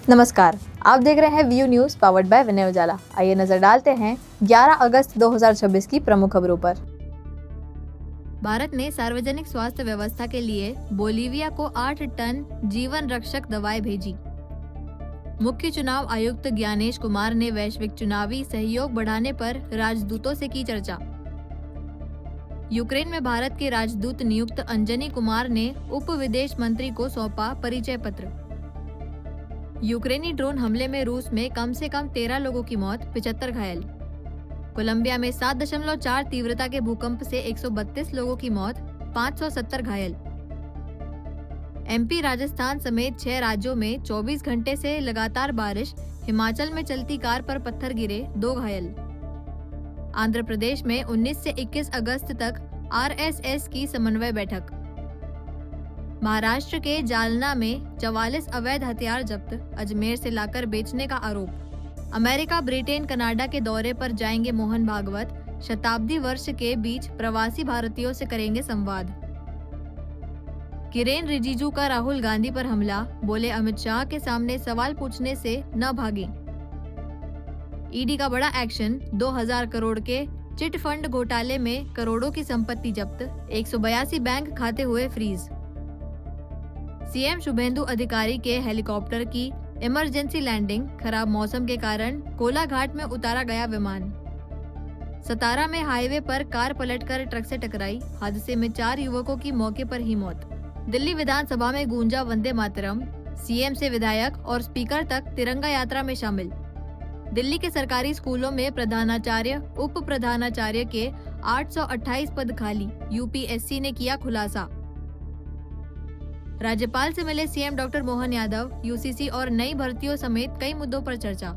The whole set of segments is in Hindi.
नमस्कार, आप देख रहे हैं व्यू न्यूज पावर्ड बाय विनय उजाला। आइए नजर डालते हैं 11 अगस्त 2026 की प्रमुख खबरों पर। भारत ने सार्वजनिक स्वास्थ्य व्यवस्था के लिए बोलीविया को 8 टन जीवन रक्षक दवाएं भेजी। मुख्य चुनाव आयुक्त ज्ञानेश कुमार ने वैश्विक चुनावी सहयोग बढ़ाने पर राजदूतों से की चर्चा। यूक्रेन में भारत के राजदूत नियुक्त अंजनी कुमार ने उप विदेश मंत्री को सौंपा परिचय पत्र। यूक्रेनी ड्रोन हमले में रूस में कम से कम 13 लोगों की मौत, 75 घायल। कोलंबिया में 7.4 तीव्रता के भूकंप से 132 लोगों की मौत, 570 घायल। एमपी, राजस्थान समेत 6 राज्यों में 24 घंटे से लगातार बारिश, हिमाचल में चलती कार पर पत्थर गिरे, 2 घायल। आंध्र प्रदेश में 19 से 21 अगस्त तक आरएसएस की समन्वय बैठक। महाराष्ट्र के जालना में 44 अवैध हथियार जब्त, अजमेर से लाकर बेचने का आरोप। अमेरिका, ब्रिटेन, कनाडा के दौरे पर जाएंगे मोहन भागवत। शताब्दी वर्ष के बीच प्रवासी भारतीयों से करेंगे संवाद। किरेन रिजिजू का राहुल गांधी पर हमला, बोले अमित शाह के सामने सवाल पूछने से न भागें। ईडी का बड़ा एक्शन, 2000 करोड़ के चिट फंड घोटाले में करोड़ों की संपत्ति जब्त, 182 बैंक खाते हुए फ्रीज। सीएम शुभेंदु अधिकारी के हेलीकॉप्टर की इमरजेंसी लैंडिंग, खराब मौसम के कारण कोलाघाट में उतारा गया विमान। सतारा में हाईवे पर कार पलटकर ट्रक से टकराई, हादसे में 4 युवकों की मौके पर ही मौत। दिल्ली विधानसभा में गूंजा वंदे मातरम, सीएम से विधायक और स्पीकर तक तिरंगा यात्रा में शामिल। दिल्ली के सरकारी स्कूलों में प्रधानाचार्य, उप प्रधानाचार्य के 828 पद खाली, यूपीएससी ने किया खुलासा। राज्यपाल से मिले CM doctor Mohan Yadav, UCC और नई भर्तियों समेत कई मुद्दों पर चर्चा।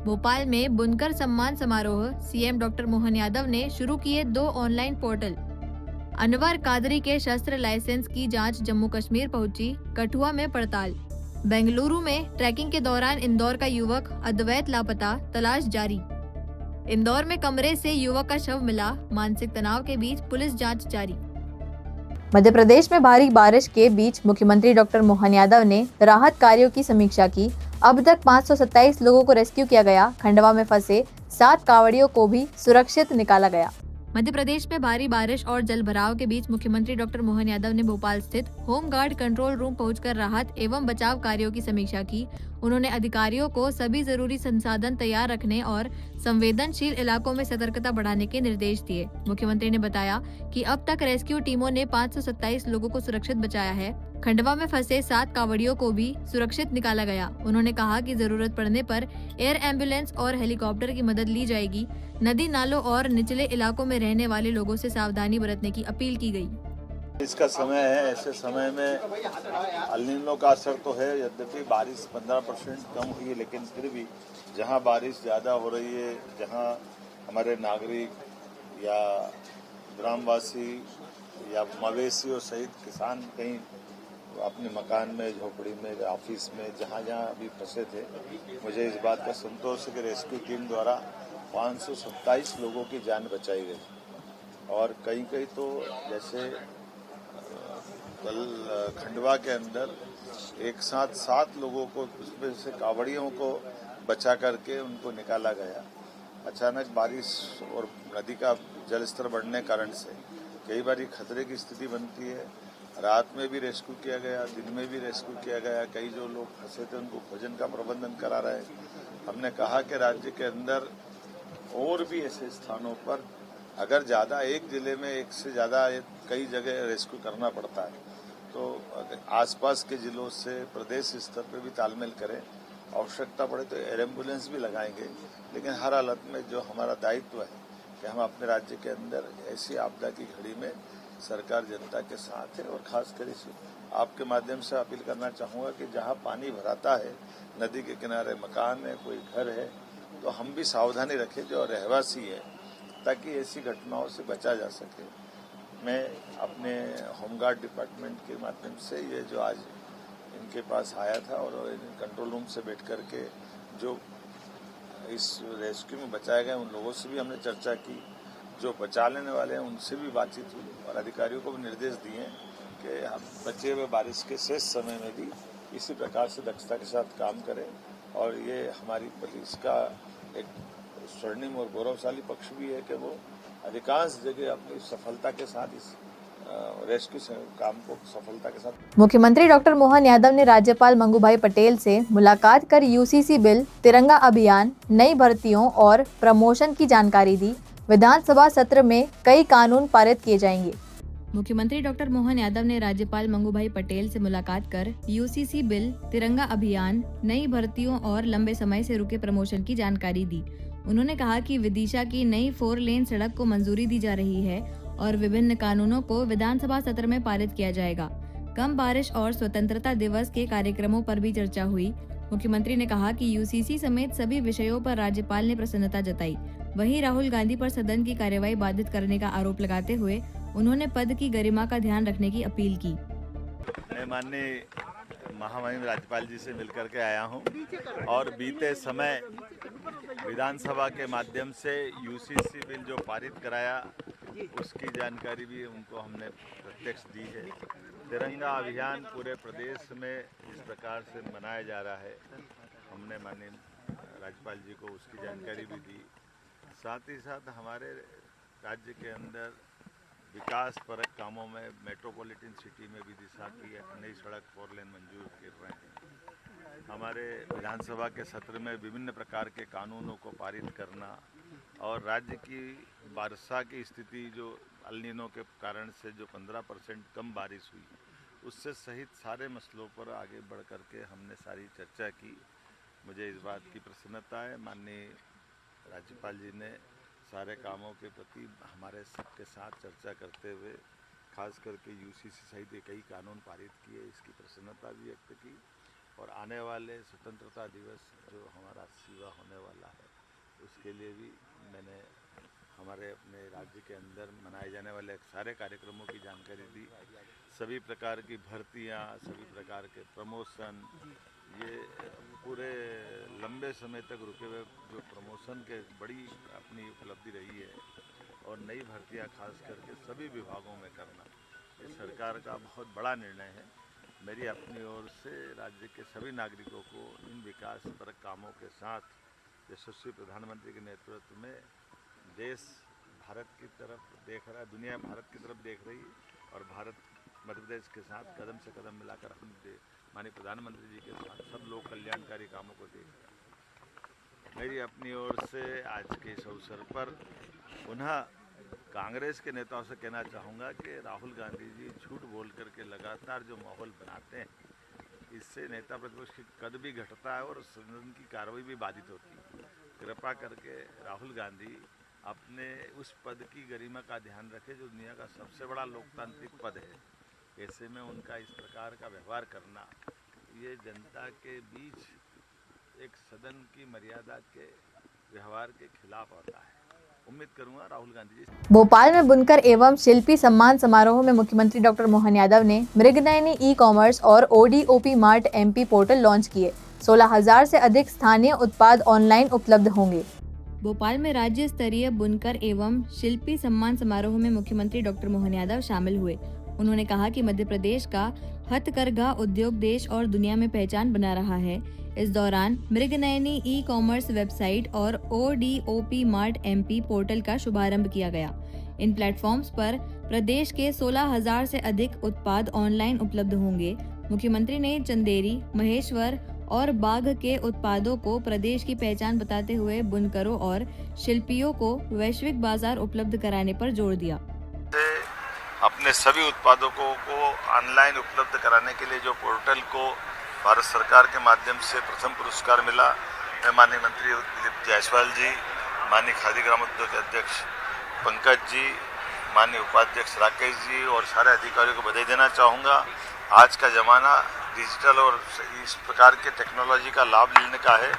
भोपाल में बुनकर सम्मान समारोह, सीएम डॉक्टर मोहन यादव ने शुरू किए 2 ऑनलाइन पोर्टल। अनवर कादरी के शस्त्र लाइसेंस की जांच जम्मू कश्मीर पहुंची, कठुआ में पड़ताल। बेंगलुरु में ट्रैकिंग के दौरान इंदौर का युवक अद्वैत लापता, तलाश जारी। इंदौर में कमरे से युवक का शव मिला, मानसिक तनाव के बीच पुलिस जांच जारी। मध्य प्रदेश में भारी बारिश के बीच मुख्यमंत्री डॉक्टर मोहन यादव ने राहत कार्यों की समीक्षा की। अब तक 527 लोगों को रेस्क्यू किया गया। खंडवा में फंसे 7 कांवड़ियों को भी सुरक्षित निकाला गया। मध्य प्रदेश में भारी बारिश और जलभराव के बीच मुख्यमंत्री डॉक्टर मोहन यादव ने भोपाल स्थित होमगार्ड कंट्रोल रूम पहुंचकर राहत एवं बचाव कार्यों की समीक्षा की। उन्होंने अधिकारियों को सभी जरूरी संसाधन तैयार रखने और संवेदनशील इलाकों में सतर्कता बढ़ाने के निर्देश दिए। मुख्यमंत्री ने बताया कि अब तक रेस्क्यू टीमों ने 527 लोगों को सुरक्षित बचाया है। खंडवा में फंसे 7 कांवड़ियों को भी सुरक्षित निकाला गया। उन्होंने कहा कि जरूरत पड़ने पर एयर एम्बुलेंस और हेलीकॉप्टर की मदद ली जाएगी। नदी नालों और निचले इलाकों में रहने वाले लोगों से सावधानी बरतने की अपील की गई। इसका समय है, ऐसे समय में अल नीनो का असर तो है। यद्यपि बारिश 15% कम हुई है, लेकिन फिर भी जहां बारिश ज़्यादा हो रही है, जहां हमारे नागरिक या ग्रामवासी या मवेशियों सहित किसान कहीं अपने मकान में, झोपड़ी में, ऑफिस में, जहां अभी फंसे थे, मुझे इस बात का संतोष है कि रेस्क्यू टीम द्वारा 527 लोगों की जान बचाई गई। और कहीं तो जैसे कल खंडवा के अंदर एक साथ 7 लोगों को, उसमें से कांवड़ियों को बचा करके उनको निकाला गया। अचानक बारिश और नदी का जलस्तर बढ़ने कारण से कई बार खतरे की स्थिति बनती है। रात में भी रेस्क्यू किया गया, दिन में भी रेस्क्यू किया गया। कई जो लोग फंसे थे उनको भोजन का प्रबंधन करा रहे। हमने कहा कि राज्य के अंदर और भी ऐसे स्थानों पर अगर ज़्यादा, एक जिले में एक से ज़्यादा कई जगह रेस्क्यू करना पड़ता है, तो आसपास के जिलों से प्रदेश स्तर पर भी तालमेल करें। आवश्यकता पड़े तो एयर एम्बुलेंस भी लगाएंगे। लेकिन हर हालत में जो हमारा दायित्व है कि हम अपने राज्य के अंदर ऐसी आपदा की घड़ी में सरकार जनता के साथ है। और खासकर इस आपके माध्यम से अपील करना चाहूँगा कि जहाँ पानी भराता है, नदी के किनारे मकान है, कोई घर है, तो हम भी सावधानी रखें जो रहवासी है, ताकि ऐसी घटनाओं से बचा जा सके। मैं अपने होमगार्ड डिपार्टमेंट के माध्यम से ये जो आज इनके पास आया था और कंट्रोल रूम से बैठ कर के जो इस रेस्क्यू में बचाए गए उन लोगों से भी हमने चर्चा की। जो बचा लेने वाले हैं उनसे भी बातचीत हुई और अधिकारियों को भी निर्देश दिए कि हम बचे हुए बारिश के शेष समय में भी इसी प्रकार से दक्षता के साथ काम करें और ये हमारी पुलिस का एक स्वर्णिम और गौरवशाली पक्ष भी है कि वो अधिकांश जगह अपनी सफलता के साथ इस रेस्क्यू काम को सफलता के साथ। मुख्यमंत्री डॉक्टर मोहन यादव ने राज्यपाल मंगूभाई पटेल से मुलाकात कर यूसीसी बिल, तिरंगा अभियान, नई भर्तियों और प्रमोशन की जानकारी दी। विधानसभा सत्र में कई कानून पारित किए जाएंगे। मुख्यमंत्री डॉक्टर मोहन यादव ने राज्यपाल मंगूभाई पटेल से मुलाकात कर यूसीसी बिल, तिरंगा अभियान, नई भर्तियों और लंबे समय से रुके प्रमोशन की जानकारी दी। उन्होंने कहा कि विदिशा की नई 4 लेन सड़क को मंजूरी दी जा रही है और विभिन्न कानूनों को विधानसभा सत्र में पारित किया जाएगा। कम बारिश और स्वतंत्रता दिवस के कार्यक्रमों पर भी चर्चा हुई। मुख्यमंत्री ने कहा कि यूसीसी समेत सभी विषयों पर राज्यपाल ने प्रसन्नता जताई। वहीं राहुल गांधी पर सदन की कार्यवाही बाधित करने का आरोप लगाते हुए उन्होंने पद की गरिमा का ध्यान रखने की अपील की। मैं माननीय महामहिम राज्यपाल जी से मिलकर के आया हूं और बीते समय विधानसभा के माध्यम से यूसीसी बिल जो पारित कराया उसकी जानकारी भी उनको हमने प्रत्यक्ष दी है। तिरंगा अभियान पूरे प्रदेश में इस प्रकार से मनाया जा रहा है, हमने माननीय राज्यपाल जी को उसकी जानकारी भी दी। साथ ही साथ हमारे राज्य के अंदर विकास परक कामों में मेट्रोपॉलिटन सिटी में विदिशा की नई सड़क 4 लेन मंजूर कर रहे हैं। हमारे विधानसभा के सत्र में विभिन्न प्रकार के कानूनों को पारित करना और राज्य की वर्षा की स्थिति जो अल नीनो के कारण से जो 15% कम बारिश हुई, उससे सहित सारे मसलों पर आगे बढ़ कर के हमने सारी चर्चा की। मुझे इस बात की प्रसन्नता है, माननीय राज्यपाल जी ने सारे कामों के प्रति हमारे सबके साथ चर्चा करते हुए खास करके यूसीसी सहित कई कानून पारित किए, इसकी प्रसन्नता भी व्यक्त की। और आने वाले स्वतंत्रता दिवस जो हमारा सेवा होने वाला है उसके लिए भी मैंने हमारे अपने राज्य के अंदर मनाए जाने वाले सारे कार्यक्रमों की जानकारी दी। सभी प्रकार की भर्तियां, सभी प्रकार के प्रमोशन, ये पूरे लंबे समय तक रुके हुए जो प्रमोशन के बड़ी अपनी उपलब्धि रही है और नई भर्तियां खास करके सभी विभागों में करना, ये सरकार का बहुत बड़ा निर्णय है। मेरी अपनी ओर से राज्य के सभी नागरिकों को इन विकास परक कामों के साथ यशस्वी प्रधानमंत्री के नेतृत्व में देश भारत की तरफ देख रहा है, दुनिया भारत की तरफ देख रही है और भारत मध्य प्रदेश के साथ कदम से कदम मिलाकर हम माननीय प्रधानमंत्री जी के साथ सब लोग कल्याणकारी कामों को देख रहे हैं। मेरी अपनी ओर से आज के इस अवसर पर पुनः कांग्रेस के नेताओं से कहना चाहूँगा कि राहुल गांधी जी झूठ बोल करके लगातार जो माहौल बनाते हैं, इससे नेता प्रतिपक्ष की कद भी घटता है और सदन की कार्रवाई भी बाधित होती है। कृपा करके राहुल गांधी अपने उस पद की गरिमा का ध्यान रखें जो दुनिया का सबसे बड़ा लोकतांत्रिक पद है। ऐसे में उनका इस प्रकार का व्यवहार करना ये जनता के बीच एक सदन की मर्यादा के व्यवहार के खिलाफ होता है। उम्मीद करूंगा राहुल गांधी जी। भोपाल में बुनकर एवं शिल्पी सम्मान समारोह में मुख्यमंत्री डॉक्टर मोहन यादव ने मृगनयनी ई-कॉमर्स और ODOP mart MP portal launch किए। 16,000 से अधिक स्थानीय उत्पाद ऑनलाइन उपलब्ध होंगे। भोपाल में राज्य स्तरीय बुनकर एवं शिल्पी सम्मान समारोह में मुख्यमंत्री डॉक्टर मोहन यादव शामिल हुए। उन्होंने कहा कि मध्य प्रदेश का हथकरघा उद्योग देश और दुनिया में पहचान बना रहा है। इस दौरान मृगनयनी ई-कॉमर्स वेबसाइट और ODOP मार्ट MP पोर्टल का शुभारंभ किया गया। इन प्लेटफॉर्म्स पर प्रदेश के 16,000 से अधिक उत्पाद ऑनलाइन उपलब्ध होंगे। मुख्यमंत्री ने चंदेरी, महेश्वर और बाघ के उत्पादों को प्रदेश की पहचान बताते हुए बुनकरों और शिल्पियों को वैश्विक बाजार उपलब्ध कराने पर जोर दिया। अपने सभी उत्पादों को ऑनलाइन उपलब्ध कराने के लिए जो पोर्टल को भारत सरकार के माध्यम से प्रथम पुरस्कार मिला, मैं माननीय मंत्री दिलीप जायसवाल जी, माननीय खादी ग्रामोद्योग के अध्यक्ष पंकज जी, माननीय उपाध्यक्ष राकेश जी और सारे अधिकारियों को बधाई देना चाहूँगा। आज का ज़माना डिजिटल और इस प्रकार के टेक्नोलॉजी का लाभ लेने का है।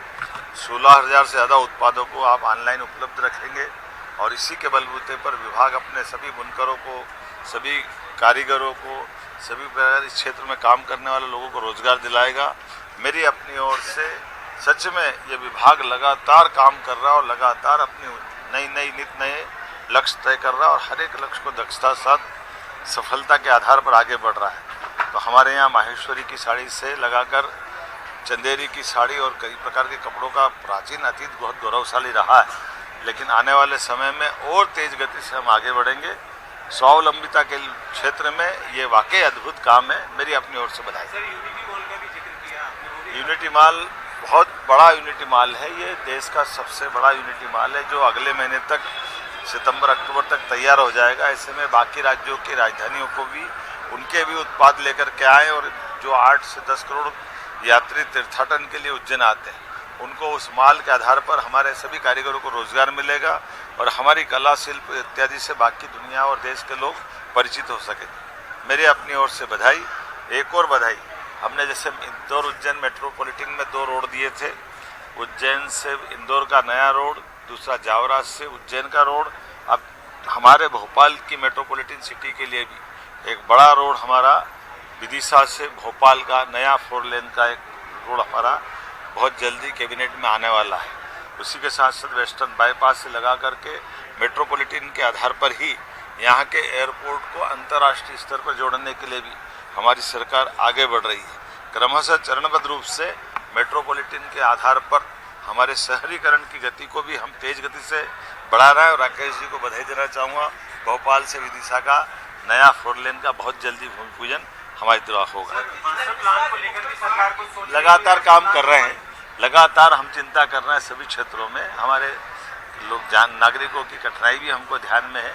16,000 से ज़्यादा उत्पादों को आप ऑनलाइन उपलब्ध रखेंगे और इसी के बलबूते पर विभाग अपने सभी बुनकरों को, सभी कारीगरों को, सभी इस क्षेत्र में काम करने वाले लोगों को रोजगार दिलाएगा। मेरी अपनी ओर से सच में ये विभाग लगातार काम कर रहा है और लगातार अपनी नई नित नए लक्ष्य तय कर रहा है और हर एक लक्ष्य को दक्षता के साथ सफलता के आधार पर आगे बढ़ रहा है। तो हमारे यहाँ माहेश्वरी की साड़ी से लगाकर चंदेरी की साड़ी और कई प्रकार के कपड़ों का प्राचीन अतीत बहुत गौरवशाली रहा है, लेकिन आने वाले समय में और तेज गति से हम आगे बढ़ेंगे। स्वावलंबिता के क्षेत्र में ये वाकई अद्भुत काम है। मेरी अपनी ओर से बधाई। सर, यूनिटी मॉल का भी जिक्र किया आपने। यूनिटी मॉल बहुत बड़ा यूनिटी मॉल है, ये देश का सबसे बड़ा यूनिटी मॉल है जो अगले महीने तक सितंबर अक्टूबर तक तैयार हो जाएगा। ऐसे में बाकी राज्यों की राजधानियों को भी उनके भी उत्पाद लेकर के आए और जो 8 से 10 करोड़ यात्री तीर्थाटन के लिए उज्जैन आते हैं उनको उस माल के आधार पर हमारे सभी कारीगरों को रोजगार मिलेगा और हमारी कला शिल्प इत्यादि से बाकी दुनिया और देश के लोग परिचित हो सकेंगे। मेरी अपनी ओर से बधाई। एक और बधाई, हमने जैसे इंदौर उज्जैन मेट्रोपॉलिटन में 2 रोड दिए थे, उज्जैन से इंदौर का नया रोड, दूसरा जावराज से उज्जैन का रोड। अब हमारे भोपाल की मेट्रोपॉलिटन सिटी के लिए भी एक बड़ा रोड हमारा विदिशा से भोपाल का नया 4 लेन का एक रोड हमारा बहुत जल्दी कैबिनेट में आने वाला है। उसी के साथ साथ वेस्टर्न बाईपास से लगा करके मेट्रोपॉलिटन के आधार पर ही यहाँ के एयरपोर्ट को अंतर्राष्ट्रीय स्तर पर जोड़ने के लिए भी हमारी सरकार आगे बढ़ रही है। क्रमशः चरणबद्ध रूप से मेट्रोपॉलिटन के आधार पर हमारे शहरीकरण की गति को भी हम तेज गति से बढ़ा रहे हैं और राकेश जी को बधाई देना चाहूँगा। भोपाल से विदिशा का नया 4 लेन का बहुत जल्दी भूमि पूजन हमारी तरफ होगा। प्लान को लेकर भी सरकार को सोच लगातार काम कर रहे हैं, लगातार हम चिंता कर रहे हैं। सभी क्षेत्रों में हमारे लोग नागरिकों की कठिनाई भी हमको ध्यान में है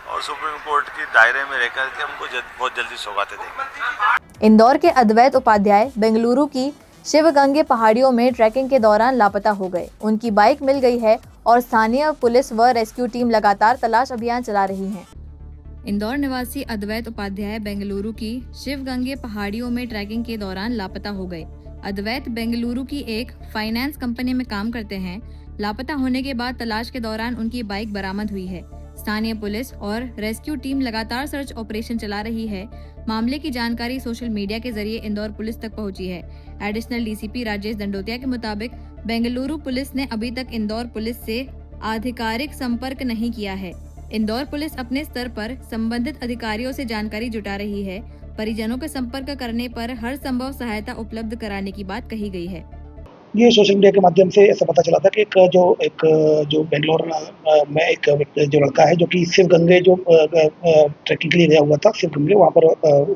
और सुप्रीम कोर्ट की दायरे में रहकर के हमको बहुत जल्दी सौगातें देंगे। इंदौर के अद्वैत उपाध्याय बेंगलुरु की शिवगंगे पहाड़ियों में ट्रैकिंग के दौरान लापता हो गए। उनकी बाइक मिल गई है और स्थानीय पुलिस व रेस्क्यू टीम लगातार तलाश अभियान चला रही है। इंदौर निवासी अद्वैत उपाध्याय बेंगलुरु की शिवगंगे पहाड़ियों में ट्रैकिंग के दौरान लापता हो गए। अद्वैत बेंगलुरु की एक फाइनेंस कंपनी में काम करते हैं। लापता होने के बाद तलाश के दौरान उनकी बाइक बरामद हुई है। स्थानीय पुलिस और रेस्क्यू टीम लगातार सर्च ऑपरेशन चला रही है। मामले की जानकारी सोशल मीडिया के जरिए इंदौर पुलिस तक पहुंची है। एडिशनल डीसीपी राजेश दंडोतिया के मुताबिक बेंगलुरु पुलिस ने अभी तक इंदौर पुलिस से आधिकारिक संपर्क नहीं किया है। इंदौर पुलिस अपने स्तर पर संबंधित अधिकारियों से जानकारी जुटा रही है। परिजनों के संपर्क करने पर हर संभव सहायता उपलब्ध कराने की बात कही गई है। ये सोशल मीडिया के माध्यम से ऐसा पता चला था कि एक जो बेंगलोर में एक जो लड़का है जो कि शिवगंगे जो ट्रैकिंग के लिए गया हुआ था शिवगंगे, वहाँ पर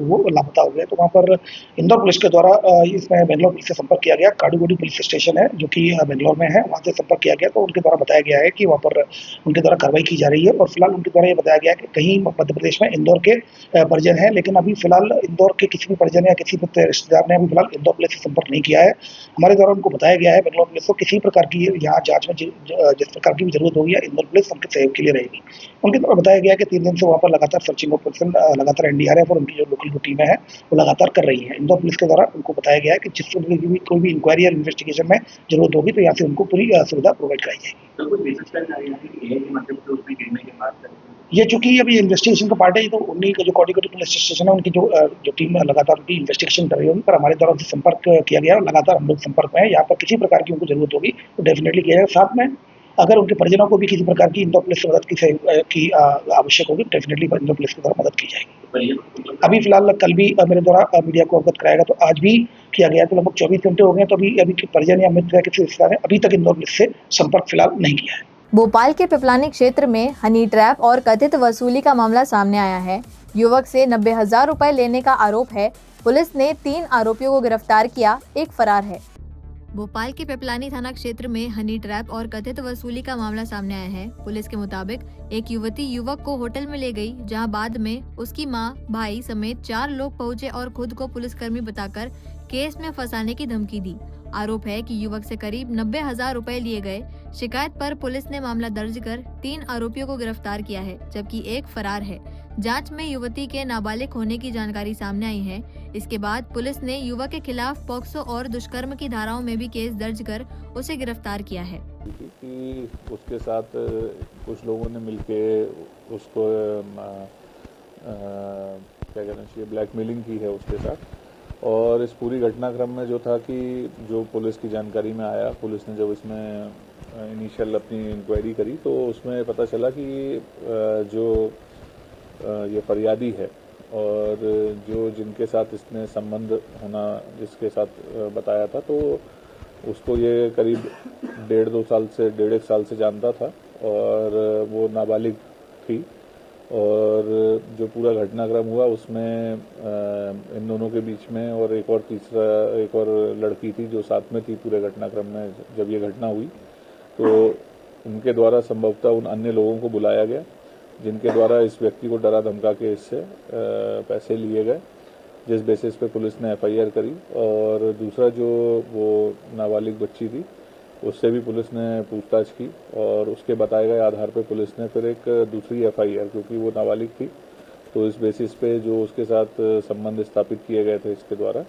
वो लापता हो गया। तो वहाँ पर इंदौर पुलिस के द्वारा इसमें बेंगलोर पुलिस से संपर्क किया गया। काडूगोडी पुलिस स्टेशन है जो कि बेंगलोर में है, वहाँ से संपर्क किया गया। तो उनके द्वारा बताया गया है कि वहाँ पर उनके द्वारा कार्रवाई की जा रही है और फिलहाल उनके द्वारा ये बताया गया है कि कहीं मध्य प्रदेश में इंदौर के परिजन हैं, लेकिन अभी फिलहाल इंदौर के किसी भी परिजन या किसी भी रिश्तेदार ने अभी फिलहाल इंदौर पुलिस से संपर्क नहीं किया है। हमारे द्वारा उनको बताया गया है बेंगलोर पुलिस को किसी प्रकार की यहाँ जांच में जिस प्रकार की भी जरूरत होगी इंदौर पुलिस उनके सहयोग के लिए रहेगी। उनके द्वारा बताया गया कि 3 दिन से वहाँ पर लगातार सर्चिंग ऑपरेशन लगातार एनडीआरएफ और उनकी जो लोकल टीमें हैं वो लगातार कर रही है। इंदौर पुलिस के द्वारा उनको बताया गया है कि जिस भी कोई भी इंक्वायरी और इन्वेस्टिगेशन में जरूरत होगी तो यहाँ से उनको पूरी सुविधा प्रोवाइड कराई जाएगी। ये चूंकि अभी इन्वेस्टिगेशन का पार्ट है, तो उन्हीं का जो काडूगोडी पुलिस स्टेशन है उनकी जो टीम लगातार उनकी इन्वेस्टिगेशन कर रही होगी, पर हमारे द्वारा उनसे संपर्क किया गया और लगातार हम लोग संपर्क में है। यहाँ पर किसी प्रकार की उनको जरूरत होगी तो डेफिनेटली किया जाएगा। साथ में अगर उनके परिजनों को भी किसी प्रकार की इंदौर पुलिस से मदद की आवश्यक होगी तो डेफिनेटली इंदौर पुलिस के द्वारा मदद की जाएगी। अभी फिलहाल कल भी मेरे द्वारा मीडिया को अवगत कराया गया, तो आज भी किया गया। तो लगभग 24 घंटे हो गए, तो अभी परिजन या मित्र या किसी रिश्तेदार ने अभी तक इंदौर पुलिस से संपर्क फिलहाल नहीं किया है। भोपाल के पिपलानी क्षेत्र में हनी ट्रैप और कथित वसूली का मामला सामने आया है। युवक से 90,000 रुपए लेने का आरोप है। पुलिस ने 3 आरोपियों को गिरफ्तार किया, एक फरार है। भोपाल के पिपलानी थाना क्षेत्र में हनी ट्रैप और कथित वसूली का मामला सामने आया है। पुलिस के मुताबिक एक युवती युवक को होटल में ले गई, जहां बाद में उसकी मां, भाई समेत 4 लोग पहुंचे और खुद को पुलिसकर्मी बताकर केस में फंसाने की धमकी दी। आरोप है कि युवक से करीब 90,000 रुपए लिए गए। शिकायत पर पुलिस ने मामला दर्ज कर 3 आरोपियों को गिरफ्तार किया है, जबकि एक फरार है। जांच में युवती के नाबालिग होने की जानकारी सामने आई है। इसके बाद पुलिस ने युवक के खिलाफ पॉक्सो और दुष्कर्म की धाराओं में भी केस दर्ज कर उसे गिरफ्तार किया है। कि उसके साथ कुछ लोगों ने मिलके उसको क्या कहना चाहिए ब्लैकमेलिंग की है उसके साथ। और इस पूरी घटनाक्रम में जो था कि जो पुलिस की जानकारी में आया, पुलिस ने जब इसमें इनिशियल अपनी इंक्वायरी करी तो उसमें पता चला कि जो ये फरियादी है और जो जिनके साथ इसने संबंध होना जिसके साथ बताया था, तो उसको ये करीब 1.5 साल से जानता था और वो नाबालिग थी। और जो पूरा घटनाक्रम हुआ उसमें इन दोनों के बीच में और एक और लड़की थी जो साथ में थी पूरे घटनाक्रम में जब ये घटना हुई। तो उनके द्वारा संभवतः उन अन्य लोगों को बुलाया गया जिनके द्वारा इस व्यक्ति को डरा धमका के इससे पैसे लिए गए, जिस बेसिस पे पुलिस ने FIR करी। और दूसरा जो वो नाबालिग बच्ची थी उससे भी पुलिस ने पूछताछ की और उसके बताए गए आधार पे पुलिस ने फिर एक दूसरी FIR, क्योंकि वो नाबालिग थी तो इस बेसिस पे जो उसके साथ संबंध स्थापित किए गए थे इसके द्वारा,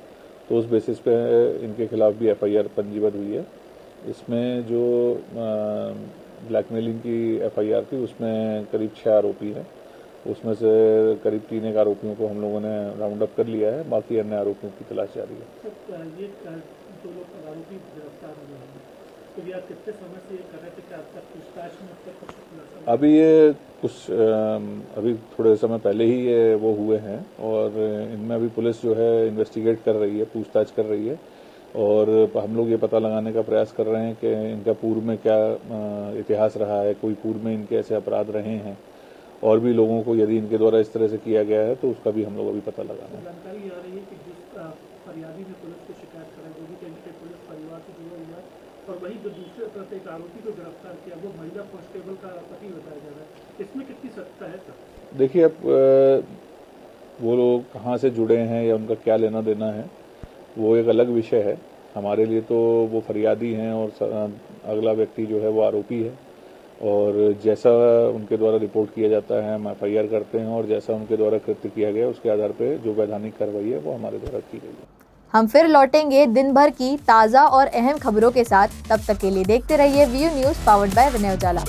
तो उस बेसिस पे इनके खिलाफ भी FIR पंजीबद्ध हुई है। इसमें जो ब्लैकमेलिंग की FIR थी उसमें करीब 6 आरोपी हैं, उसमें से करीब 3 एक आरोपियों को हम लोगों ने राउंड अप कर लिया है, बाकी अन्य आरोपियों की तलाश जारी है। ये दो लोग आरोपी गिरफ्तार हुए हैं, तो ये कितने समय से ये कर रहे थे कि अब तक पूछताछ में अब तक कुछ खुलासा? अभी ये कुछ अभी थोड़े समय पहले ही ये वो हुए हैं और इनमें अभी पुलिस जो है इन्वेस्टिगेट कर रही है, पूछताछ कर रही है और हम लोग ये पता लगाने का प्रयास कर रहे हैं कि इनका पूर्व में क्या इतिहास रहा है, कोई पूर्व में इनके ऐसे अपराध रहे हैं और भी लोगों को यदि इनके द्वारा इस तरह से किया गया है तो उसका भी हम लोग अभी पता लगा रहे हैं। जानकारी आ रही है कि जिस फरियादी ने पुलिस को शिकायत कराई वो भी कहीं के पुलिस परिवार से जुड़ा हुआ है और वही जो दूसरे तरफ एक आरोपी को गिरफ्तार किया वो महिला कांस्टेबल का पति बताया जा रहा है, इसमें कितनी सत्ता है सर? देखिए, अब वो लोग कहाँ से जुड़े हैं या उनका क्या लेना देना है वो एक अलग विषय है। हमारे लिए तो वो फरियादी हैं और अगला व्यक्ति जो है वो आरोपी है और जैसा उनके द्वारा रिपोर्ट किया जाता है हम FIR करते हैं और जैसा उनके द्वारा कृत्य किया गया उसके आधार पर जो वैधानिक कार्रवाई है वो हमारे द्वारा की गई है। हम फिर लौटेंगे दिन भर की ताज़ा और अहम खबरों के साथ। तब तक के लिए देखते रहिए view news powered by Vinay Ujala.